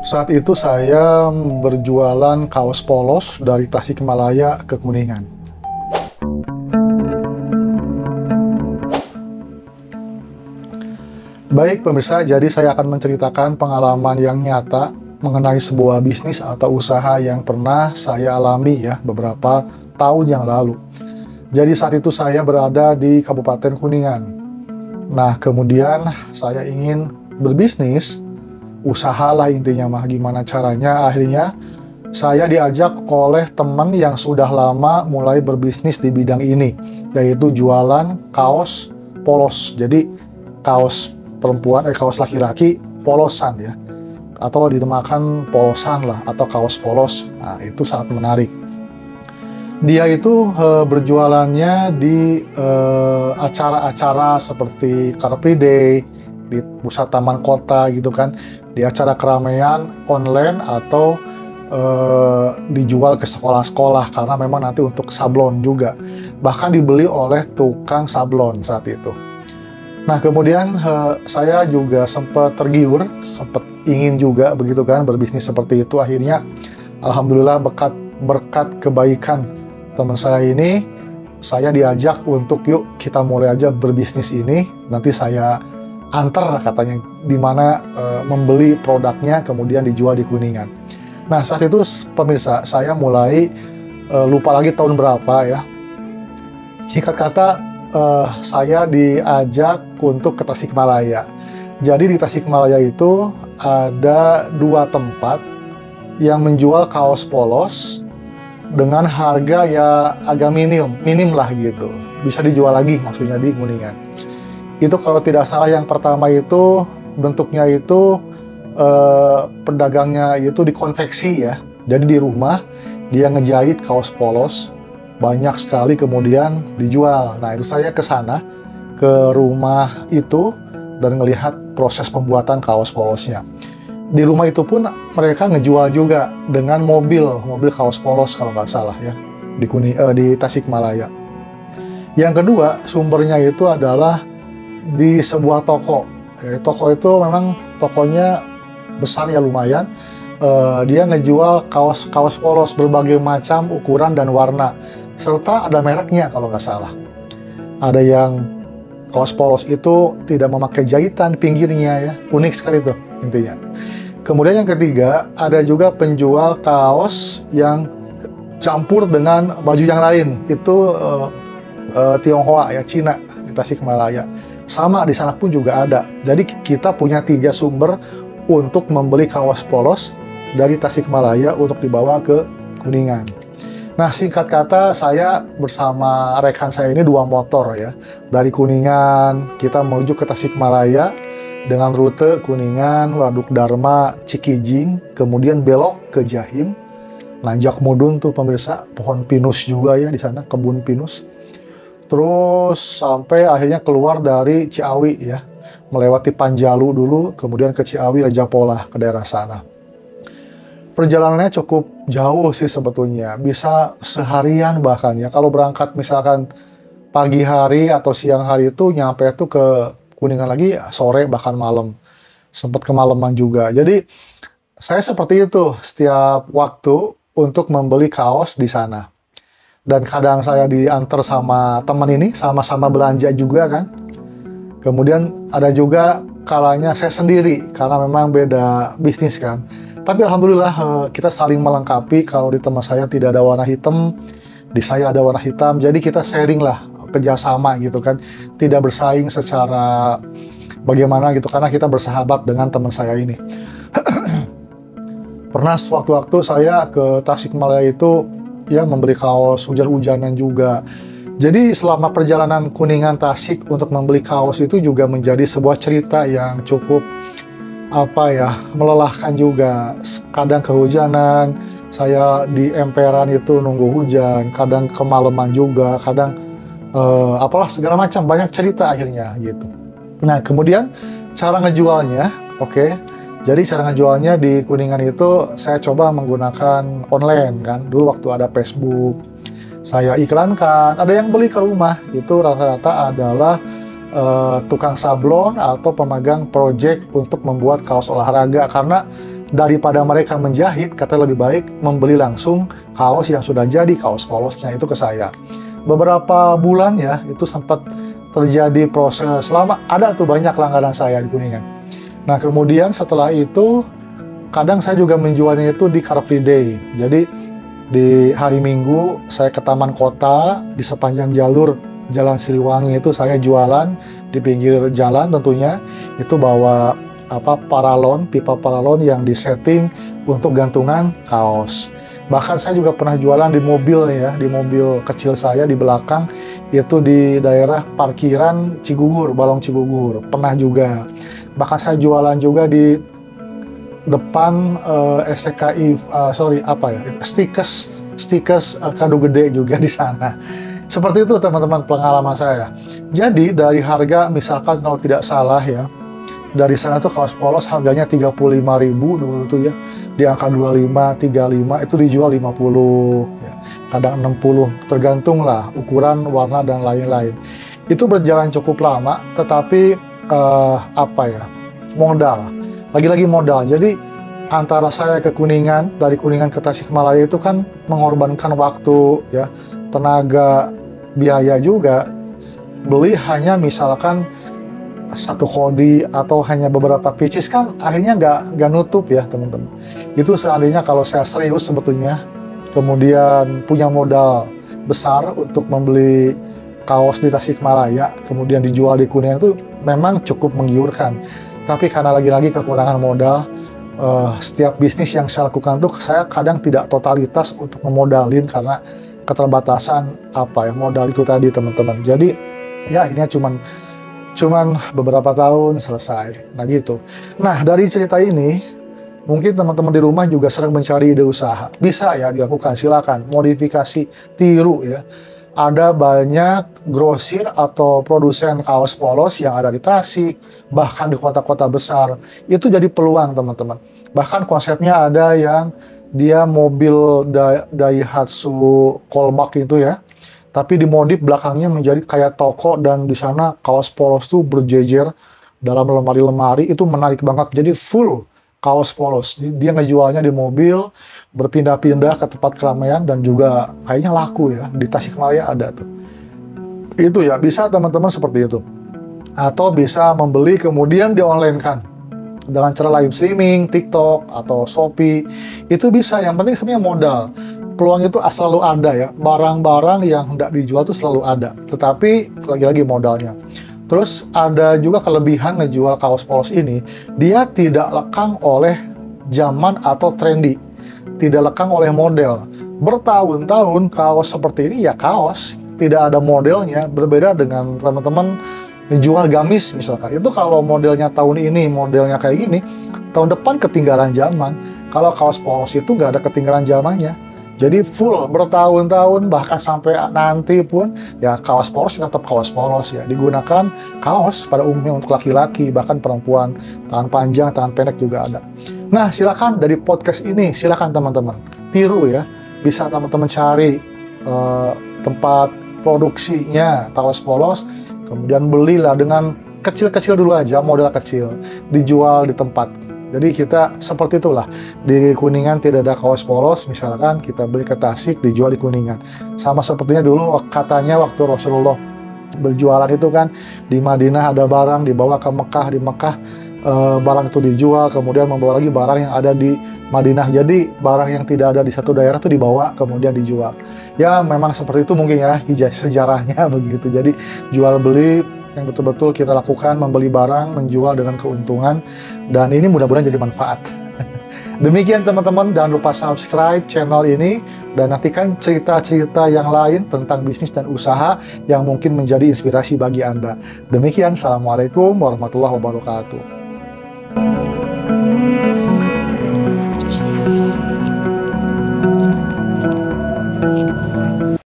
Saat itu saya berjualan kaos polos dari Tasikmalaya ke Kuningan. Baik pemirsa, jadi saya akan menceritakan pengalaman yang nyata mengenai sebuah bisnis atau usaha yang pernah saya alami ya beberapa tahun yang lalu. Jadi saat itu saya berada di Kabupaten Kuningan. Nah, kemudian saya ingin berbisnis, usahalah intinya mah, gimana caranya. Akhirnya saya diajak oleh teman yang sudah lama mulai berbisnis di bidang ini, yaitu jualan kaos polos. Jadi kaos perempuan, kaos laki-laki polosan ya, atau dinamakan polosan lah, atau kaos polos. Nah, itu sangat menarik. Dia itu berjualannya di acara-acara seperti Car Free Day, di pusat taman kota gitu kan, di acara keramaian online, atau dijual ke sekolah-sekolah karena memang nanti untuk sablon juga. Bahkan dibeli oleh tukang sablon saat itu. Nah, kemudian saya juga sempat tergiur, sempat ingin juga begitu kan berbisnis seperti itu. Akhirnya alhamdulillah berkat kebaikan teman saya ini, saya diajak untuk yuk kita mulai aja berbisnis ini. Nanti saya antar katanya di mana membeli produknya kemudian dijual di Kuningan. Nah, saat itu pemirsa saya mulai lupa lagi tahun berapa ya. Singkat kata saya diajak untuk ke Tasikmalaya. Jadi di Tasikmalaya itu ada 2 tempat yang menjual kaos polos dengan harga ya agak minim lah gitu. Bisa dijual lagi maksudnya di Kuningan. Itu kalau tidak salah yang pertama itu bentuknya itu pedagangnya itu dikonveksi ya. Jadi di rumah dia ngejahit kaos polos banyak sekali kemudian dijual. Nah, itu saya ke sana, ke rumah itu dan melihat proses pembuatan kaos polosnya. Di rumah itu pun mereka ngejual juga dengan mobil kaos polos kalau nggak salah ya, di Tasikmalaya. Yang kedua, sumbernya itu adalah di sebuah toko. Toko itu memang tokonya besar ya, lumayan. Dia ngejual kaos polos berbagai macam ukuran dan warna, serta ada mereknya kalau nggak salah. Ada yang kaos polos itu tidak memakai jahitan pinggirnya ya, unik sekali tuh intinya. Kemudian yang ketiga, ada juga penjual kaos yang campur dengan baju yang lain. Itu Tionghoa ya, Cina di Tasikmalaya. Sama di sana pun juga ada. Jadi kita punya 3 sumber untuk membeli kaos polos dari Tasikmalaya untuk dibawa ke Kuningan. Nah, singkat kata saya bersama rekan saya ini 2 motor ya. Dari Kuningan kita menuju ke Tasikmalaya dengan rute Kuningan, Waduk Dharma, Cikijing, kemudian belok ke Jahim, nanjak mudun tuh pemirsa, pohon pinus juga ya di sana, kebun pinus. Terus sampai akhirnya keluar dari Ciawi ya, melewati Panjalu dulu, kemudian ke Ciawi, Raja Polah, ke daerah sana. Perjalanannya cukup jauh sih sebetulnya, bisa seharian bahkan ya. Kalau berangkat misalkan pagi hari atau siang hari itu nyampe tuh ke Kuningan lagi sore bahkan malam, sempat kemalaman juga. Jadi saya seperti itu setiap waktu untuk membeli kaos di sana. Dan kadang saya diantar sama teman ini, sama-sama belanja juga kan. Kemudian ada juga kalanya saya sendiri karena memang beda bisnis kan. Tapi alhamdulillah kita saling melengkapi. Kalau di teman saya tidak ada warna hitam, di saya ada warna hitam. Jadi kita sharing lah, kerjasama gitu kan, tidak bersaing secara bagaimana gitu, karena kita bersahabat dengan teman saya ini. Pernah sewaktu-waktu saya ke Tasikmalaya itu ya membeli kaos hujan-hujanan juga. Jadi selama perjalanan Kuningan Tasik untuk membeli kaos itu juga menjadi sebuah cerita yang cukup melelahkan juga. Kadang kehujanan, saya di emperan itu nunggu hujan, kadang kemalaman juga, kadang segala macam, banyak cerita akhirnya gitu. Nah, kemudian cara ngejualnya, jadi cara ngejualnya di Kuningan itu saya coba menggunakan online kan. Dulu waktu ada Facebook, saya iklankan, ada yang beli ke rumah, itu rata-rata adalah tukang sablon atau pemegang project untuk membuat kaos olahraga, karena daripada mereka menjahit, kata lebih baik membeli langsung kaos yang sudah jadi, kaos polosnya itu ke saya. Beberapa bulan ya, itu sempat terjadi proses lama, ada tuh banyak langganan saya di Kuningan. Nah kemudian setelah itu, kadang saya juga menjualnya itu di Car Free Day. Jadi di hari Minggu saya ke taman kota, di sepanjang jalur Jalan Siliwangi itu saya jualan di pinggir jalan tentunya. Itu bawa paralon, pipa paralon yang disetting untuk gantungan kaos. Bahkan saya juga pernah jualan di mobil nih ya, di mobil kecil saya di belakang, itu di daerah parkiran Cigugur, Balong Cigugur. Pernah juga. Bahkan saya jualan juga di depan STKI, Stikes Kado Gede juga di sana. Seperti itu teman-teman pengalaman saya. Jadi dari harga misalkan kalau tidak salah ya, dari sana tuh kaos polos harganya 35.000 dulu tuh ya. Di angka 25, 35 itu dijual 50 ya. Kadang 60, tergantung lah ukuran, warna dan lain-lain. Itu berjalan cukup lama, tetapi modal. Lagi-lagi modal. Jadi antara saya ke Kuningan, dari Kuningan ke Tasikmalaya itu kan mengorbankan waktu ya, tenaga, biaya juga. Beli hanya misalkan satu kodi atau hanya beberapa pieces kan akhirnya nggak nutup ya teman-teman. Itu seandainya kalau saya serius sebetulnya, kemudian punya modal besar untuk membeli kaos di Tasikmalaya, kemudian dijual di Kuningan, itu memang cukup menggiurkan. Tapi karena lagi-lagi kekurangan modal, setiap bisnis yang saya lakukan tuh saya kadang tidak totalitas untuk memodalin karena keterbatasan modal itu tadi teman-teman. Jadi ya ini cuman beberapa tahun selesai. Nah gitu. Nah dari cerita ini mungkin teman-teman di rumah juga sering mencari ide usaha. Bisa ya dilakukan, silakan modifikasi, tiru ya. Ada banyak grosir atau produsen kaos polos yang ada di Tasik, bahkan di kota-kota besar. Itu jadi peluang teman-teman. Bahkan konsepnya ada yang dia mobil Daihatsu Kolbak itu ya, tapi dimodif belakangnya menjadi kayak toko, dan di sana kaos polos tuh berjejer dalam lemari-lemari. Itu menarik banget. Jadi full kaos polos. Dia ngejualnya di mobil, berpindah-pindah ke tempat keramaian, dan juga kayaknya laku ya. Di Tasikmalaya ada tuh. Itu ya, bisa teman-teman seperti itu. Atau bisa membeli kemudian di-online-kan. Dengan cara live streaming, TikTok, atau Shopee. Itu bisa, yang penting sebenarnya modal. Peluang itu selalu ada ya. Barang-barang yang tidak dijual itu selalu ada. Tetapi lagi-lagi modalnya. Terus ada juga kelebihan ngejual kaos polos ini, dia tidak lekang oleh zaman atau trendy, tidak lekang oleh model. Bertahun-tahun kaos seperti ini ya kaos, tidak ada modelnya. Berbeda dengan teman-teman jual gamis misalkan, itu kalau modelnya tahun ini, modelnya kayak gini, tahun depan ketinggalan zaman. Kalau kaos polos itu nggak ada ketinggalan zamannya. Jadi full bertahun-tahun, bahkan sampai nanti pun ya kaos polos tetap kaos polos ya. Digunakan kaos pada umumnya untuk laki-laki, bahkan perempuan, tangan panjang, tangan pendek juga ada. Nah silakan dari podcast ini, silakan teman-teman tiru ya. Bisa teman-teman cari tempat produksinya kaos polos, kemudian belilah dengan kecil-kecil dulu aja, modal kecil, dijual di tempat. Jadi kita seperti itulah, di Kuningan tidak ada kaos polos, misalkan kita beli ke Tasik, dijual di Kuningan. Sama sepertinya dulu katanya waktu Rasulullah berjualan itu kan, di Madinah ada barang dibawa ke Mekah, di Mekah barang itu dijual, kemudian membawa lagi barang yang ada di Madinah. Jadi barang yang tidak ada di satu daerah itu dibawa kemudian dijual. Ya memang seperti itu mungkin ya sejarahnya begitu. Jadi jual beli yang betul-betul kita lakukan, membeli barang, menjual dengan keuntungan, dan ini mudah-mudahan jadi manfaat. Demikian teman-teman, jangan lupa subscribe channel ini, dan nantikan cerita-cerita yang lain tentang bisnis dan usaha yang mungkin menjadi inspirasi bagi Anda. Demikian, Assalamualaikum warahmatullahi wabarakatuh.